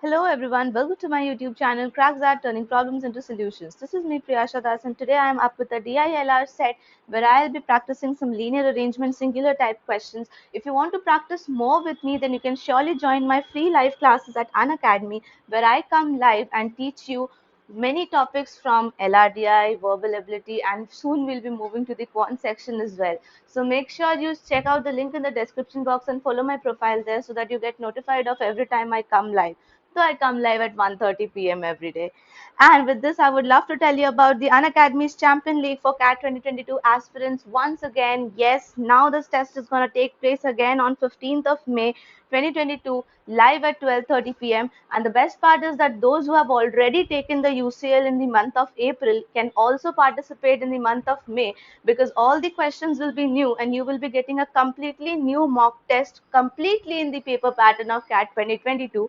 Hello everyone, welcome to my YouTube channel XAT Turning Problems into Solutions. This is me Priyasha and today I am up with a DILR set where I'll be practicing some linear arrangement singular type questions. If you want to practice more with me, then you can surely join my free live classes at Unacademy where I come live and teach you many topics from LRDI, verbal ability, and soon we'll be moving to the quant section as well. So make sure you check out the link in the description box and follow my profile there so that you get notified of every time I come live. So I come live at 1:30 p.m. every day. And with this, I would love to tell you about the Unacademy's Champion League for CAT 2022 aspirants. Once again, yes, now this test is going to take place again on 15th of May 2022, live at 12:30 p.m. And the best part is that those who have already taken the UCL in the month of April can also participate in the month of May, because all the questions will be new and you will be getting a completely new mock test completely in the paper pattern of CAT 2022,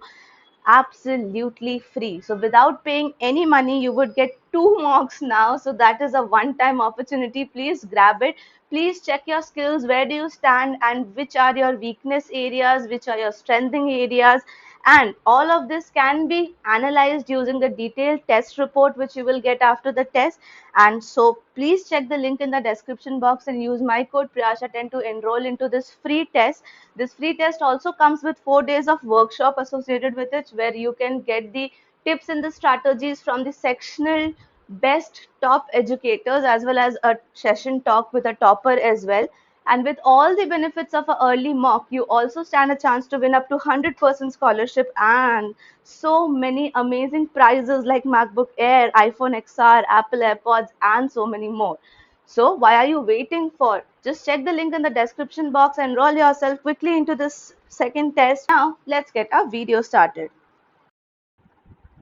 absolutely free. So without paying any money, you would get 2 mocks now. So that is a one-time opportunity. Please grab it. Please check your skills. Where do you stand and which are your weakness areas, which are your strengthening areas. And all of this can be analyzed using the detailed test report, which you will get after the test. And so please check the link in the description box and use my code Priyasha10 to enroll into this free test. This free test also comes with 4 days of workshop associated with it, where you can get the tips and the strategies from the sectional best top educators, as well as a session talk with a topper as well. And with all the benefits of an early mock, you also stand a chance to win up to 100% scholarship and so many amazing prizes like MacBook Air, iPhone XR, Apple AirPods, and so many more. So why are you waiting for? Just check the link in the description box and enroll yourself quickly into this second test. Now let's get our video started.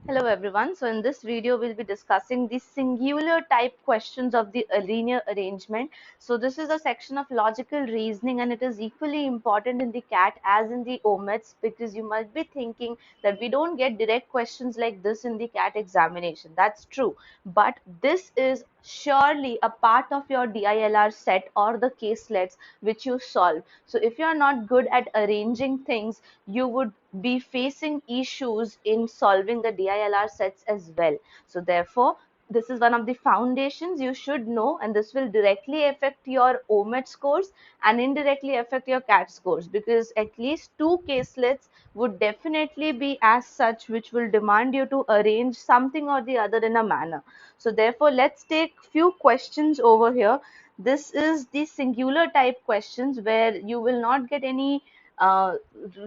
Hello everyone. So in this video, we'll be discussing the singular type questions of the linear arrangement. So this is a section of logical reasoning and it is equally important in the CAT as in the OMETs, because you must be thinking that we don't get direct questions like this in the CAT examination. That's true. But this is surely a part of your DILR set or the caselets which you solve. So if you are not good at arranging things, you would be facing issues in solving the DILR sets as well. So therefore, this is one of the foundations you should know, and this will directly affect your OMET scores and indirectly affect your CAT scores, because at least 2 caselets would definitely be as such which will demand you to arrange something or the other in a manner. So therefore, let's take few questions over here. This is the singular type questions where you will not get any uh,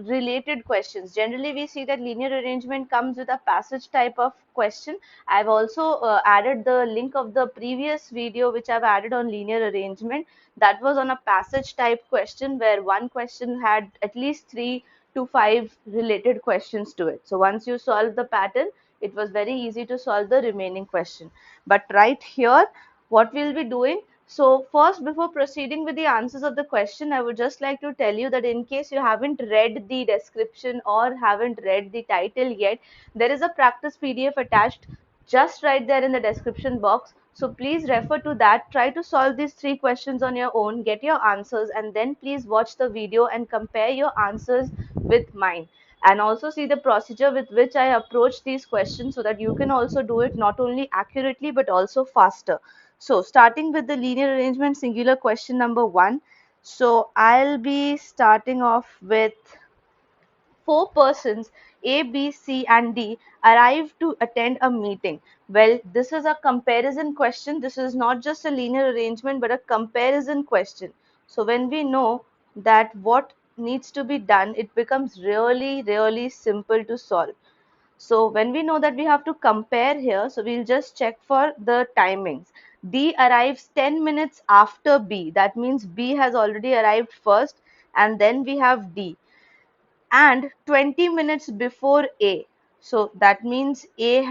related questions. Generally, we see that linear arrangement comes with a passage type of question. I've also added the link of the previous video which I've added on linear arrangement. That was on a passage type question where one question had at least 3 to 5 related questions to it. So once you solve the pattern, it was very easy to solve the remaining question. But right here, what we'll be doing, so first, before proceeding with the answers of the question, I would just like to tell you that in case you haven't read the description or haven't read the title yet, there is a practice PDF attached just right there in the description box. So please refer to that. Try to solve these 3 questions on your own, get your answers, and then please watch the video and compare your answers with mine. And also see the procedure with which I approach these questions so that you can also do it not only accurately but also faster. So starting with the linear arrangement singular question number 1. So I'll be starting off with 4 persons A, B, C and D arrive to attend a meeting. Well, this is a comparison question. This is not just a linear arrangement but a comparison question. So when we know that what needs to be done, it becomes really simple to solve. So when we know that we have to compare here, so we'll just check for the timings. D arrives 10 minutes after B. That means B has already arrived first and then we have D. And 20 minutes before A. So that means A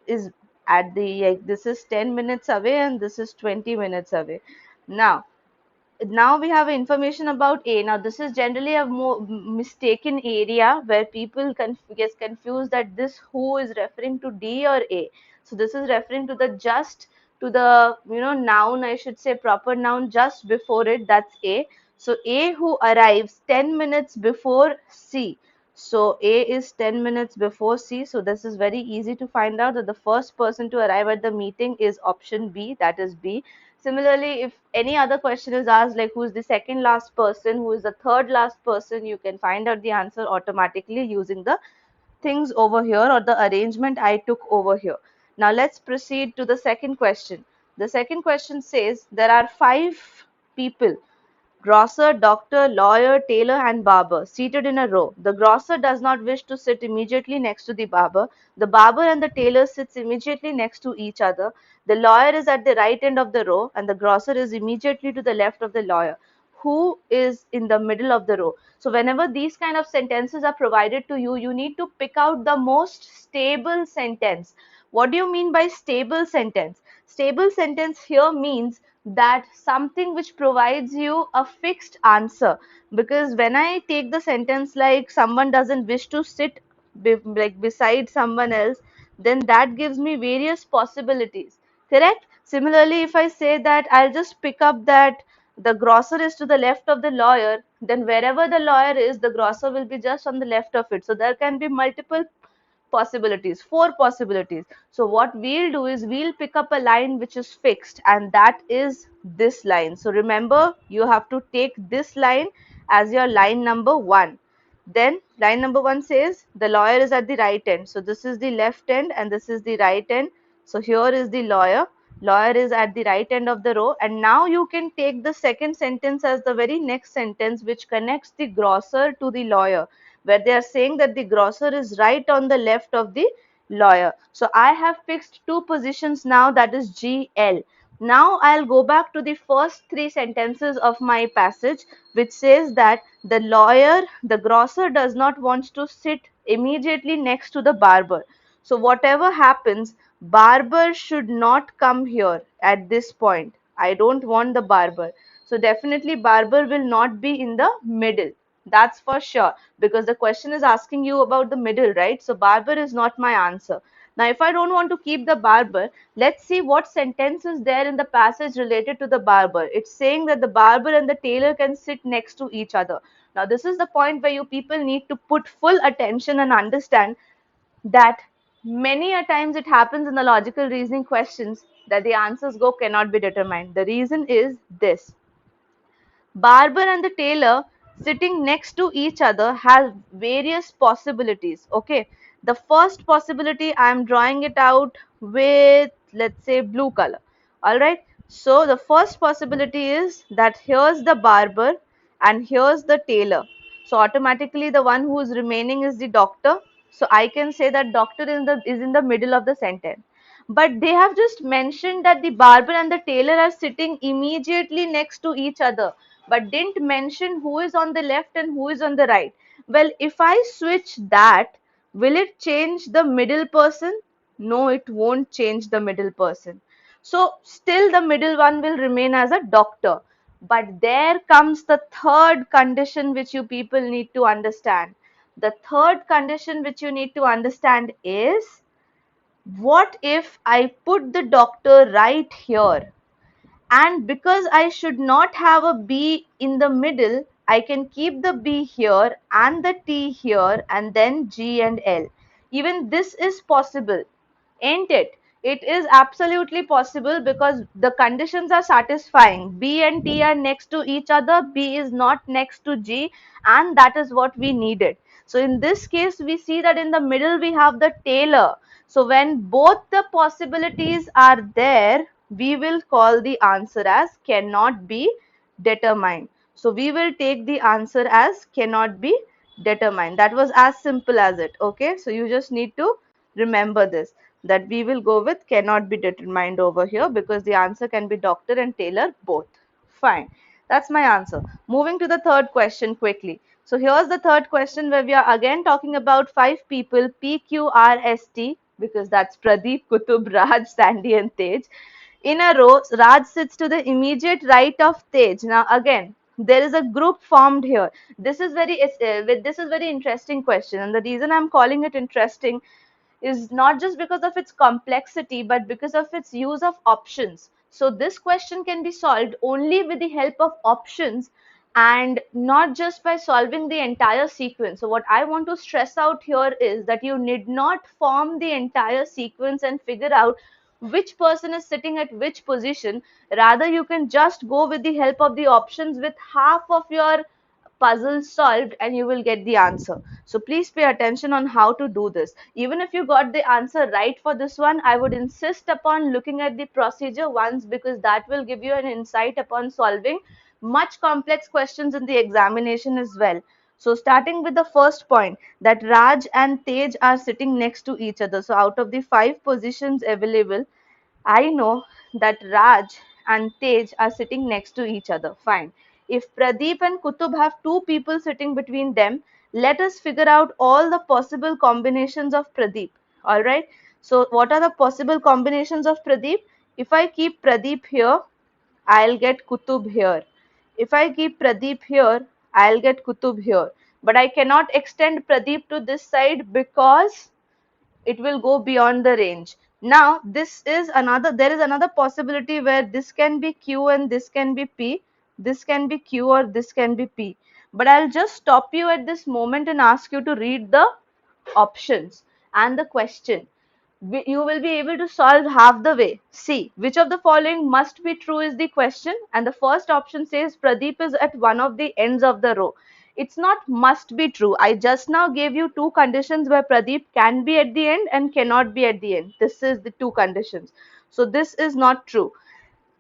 is at the, like, this is 10 minutes away and this is 20 minutes away. Now we have information about A. Now this is generally a more mistaken area where people get confused that this who is referring to D or A. So this is referring to the just, to the noun, I should say proper noun just before it, that's A. So A who arrives 10 minutes before C. So A is 10 minutes before C. So this is very easy to find out that the first person to arrive at the meeting is option B, that is B. Similarly, if any other question is asked like who is the second last person, who is the third last person, you can find out the answer automatically using the things over here or the arrangement I took over here. Now let's proceed to the second question. The second question says there are 5 people: grocer, doctor, lawyer, tailor, and barber seated in a row. The grocer does not wish to sit immediately next to the barber. The barber and the tailor sits immediately next to each other. The lawyer is at the right end of the row and the grocer is immediately to the left of the lawyer. Who is in the middle of the row? So whenever these kind of sentences are provided to you, you need to pick out the most stable sentence. What do you mean by stable sentence? Stable sentence here means that something which provides you a fixed answer. Because when I take the sentence like someone doesn't wish to sit like beside someone else, then that gives me various possibilities, correct? Similarly, if I say that I'll just pick up that the grocer is to the left of the lawyer, then wherever the lawyer is, the grocer will be just on the left of it. So there can be multiple possibilities, 4 possibilities. So what we'll do is we'll pick up a line which is fixed, and that is this line. So remember, you have to take this line as your line number 1. Then line number 1 says the lawyer is at the right end. So this is the left end and this is the right end. So here is the lawyer. Lawyer is at the right end of the row. And now you can take the second sentence as the very next sentence, which connects the grocer to the lawyer, where they are saying that the grocer is right on the left of the lawyer. So I have fixed 2 positions now, that is GL. Now I'll go back to the first 3 sentences of my passage, which says that the grocer does not want to sit immediately next to the barber. So whatever happens, barber should not come here at this point. I don't want the barber. So definitely barber will not be in the middle. That's for sure, because the question is asking you about the middle, right? So barber is not my answer. Now, if I don't want to keep the barber, let's see what sentence is there in the passage related to the barber. It's saying that the barber and the tailor can sit next to each other. Now, this is the point where you people need to put full attention and understand that many a times it happens in the logical reasoning questions that the answers go cannot be determined. The reason is this: barber and the tailor sitting next to each other have various possibilities. Okay, the first possibility I am drawing it out with, let's say, blue color. All right, so the first possibility is that here's the barber and here's the tailor. So automatically the one who is remaining is the doctor. So I can say that doctor is in the middle of the sentence. But they have just mentioned that the barber and the tailor are sitting immediately next to each other, but didn't mention who is on the left and who is on the right. Well, if I switch that, will it change the middle person? No, it won't change the middle person. So still the middle one will remain as a doctor. But there comes the third condition which you people need to understand. The third condition which you need to understand is, what if I put the doctor right here? And because I should not have a B in the middle, I can keep the B here and the T here and then G and L. Even this is possible, ain't it? It is absolutely possible because the conditions are satisfying. B and T are next to each other, B is not next to G, and that is what we needed. So in this case, we see that in the middle we have the tailor. So when both the possibilities are there, we will call the answer as cannot be determined. So we will take the answer as cannot be determined. That was as simple as it. Okay, so you just need to remember this, that we will go with cannot be determined over here because the answer can be doctor and tailor both. Fine, that's my answer. Moving to the third question quickly. So here's the third question where we are again talking about 5 people, PQRST, because that's Pradeep, Kutub, Raj, Sandy and Tej. In a row, Raj sits to the immediate right of Tej. Now again, there is a group formed here. This is very interesting question, and the reason I'm calling it interesting is not just because of its complexity, but because of its use of options. So this question can be solved only with the help of options, and not just by solving the entire sequence. So what I want to stress out here is that you need not form the entire sequence and figure out which person is sitting at which position. Rather, you can just go with the help of the options with half of your puzzle solved and you will get the answer. So please pay attention on how to do this. Even if you got the answer right for this one, I would insist upon looking at the procedure once, because that will give you an insight upon solving much complex questions in the examination as well. So starting with the first point, that Raj and Tej are sitting next to each other. So out of the 5 positions available, I know that Raj and Tej are sitting next to each other. Fine. If Pradeep and Kutub have 2 people sitting between them, let us figure out all the possible combinations of Pradeep. Alright. So what are the possible combinations of Pradeep? If I keep Pradeep here, I'll get Kutub here. If I keep Pradeep here, I'll get Kutub here. But I cannot extend Pradeep to this side because it will go beyond the range. Now there is another possibility where this can be Q and this can be P, this can be Q or this can be P. But I'll just stop you at this moment and ask you to read the options and the question. You will be able to solve half the way. See, which of the following must be true is the question, and the first option says Pradeep is at one of the ends of the row. It's not must be true. I just now gave you 2 conditions where Pradeep can be at the end and cannot be at the end. This is the 2 conditions. So this is not true.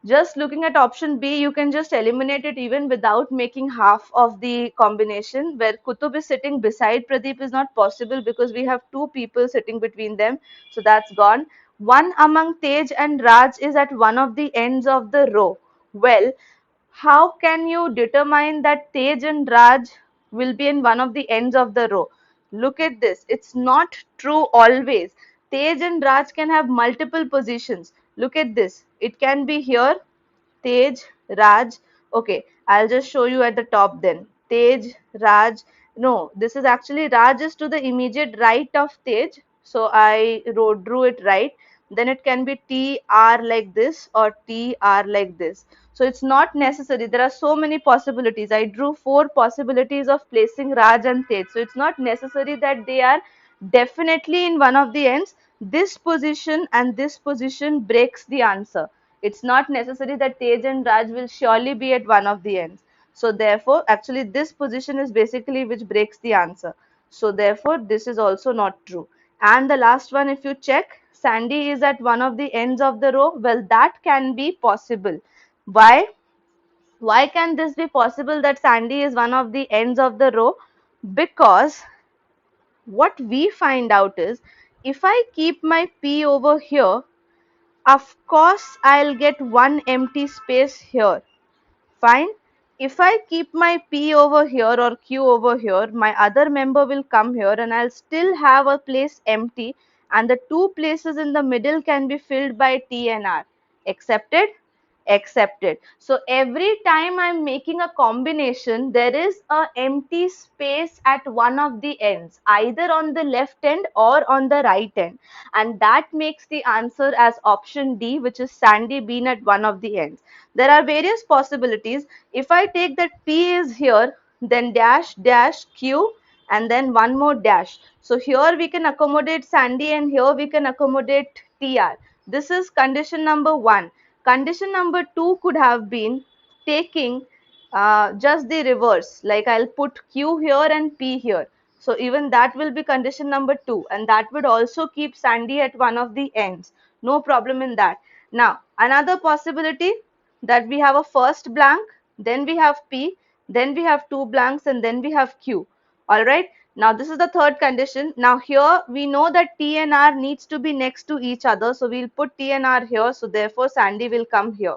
Just looking at option B, you can just eliminate it even without making half of the combination. Where Kutub is sitting beside Pradeep is not possible because we have 2 people sitting between them. So that's gone. One among Tej and Raj is at one of the ends of the row. Well, how can you determine that Tej and Raj will be in one of the ends of the row? Look at this. It's not true always. Tej and Raj can have multiple positions. Look at this. It can be here, Tej, Raj. Okay, I'll just show you at the top then. Tej, Raj. No, this is actually Raj is to the immediate right of Tej. So I drew it right. Then it can be TR like this or TR like this. So it's not necessary. There are so many possibilities. I drew 4 possibilities of placing Raj and Tej. So it's not necessary that they are definitely in one of the ends. This position and this position breaks the answer. It's not necessary that Tej and Raj will surely be at one of the ends. So therefore, actually this position is basically which breaks the answer. So therefore, this is also not true. And the last one, if you check, Sandy is at one of the ends of the row. Well, that can be possible. Why? Why can this be possible that Sandy is one of the ends of the row? Because what we find out is, if I keep my P over here, of course I'll get one empty space here. Fine. If I keep my P over here or Q over here, my other member will come here and I'll still have a place empty, and the 2 places in the middle can be filled by T and R. Accepted? Accepted. So every time I'm making a combination, there is a empty space at one of the ends, either on the left end or on the right end, and that makes the answer as option D, which is Sandy being at one of the ends. There are various possibilities. If I take that P is here, then dash dash Q and then one more dash. So here we can accommodate Sandy and here we can accommodate TR. This is condition number 1. Condition number 2 could have been taking just the reverse, like I'll put Q here and P here. So even that will be condition number 2, and that would also keep Sandy at one of the ends. No problem in that. Now another possibility, that we have a first blank, then we have P, then we have 2 blanks, and then we have Q. Alright. Now this is the third condition. Now here we know that T and R needs to be next to each other. So we'll put T and R here. So therefore Sandy will come here.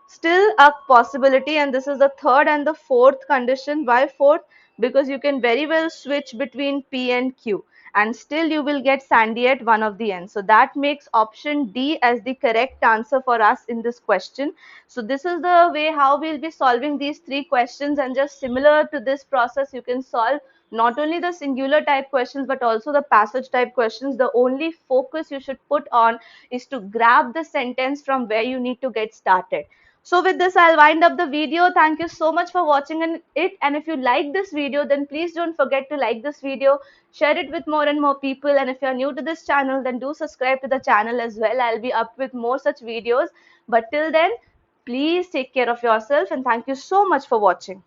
Still a possibility, and this is the third and the fourth condition. Why fourth? because you can very well switch between P and Q, and still you will get Sandy at one of the ends. So that makes option D as the correct answer for us in this question. So this is the way how we'll be solving these three questions, and just similar to this process, you can solve not only the singular type questions but also the passage type questions. The only focus you should put on is to grab the sentence from where you need to get started. So with this, I'll wind up the video. Thank you so much for watching it. And if you like this video, then please don't forget to like this video, share it with more and more people. And if you're new to this channel, then do subscribe to the channel as well. I'll be up with more such videos. But till then, please take care of yourself, and thank you so much for watching.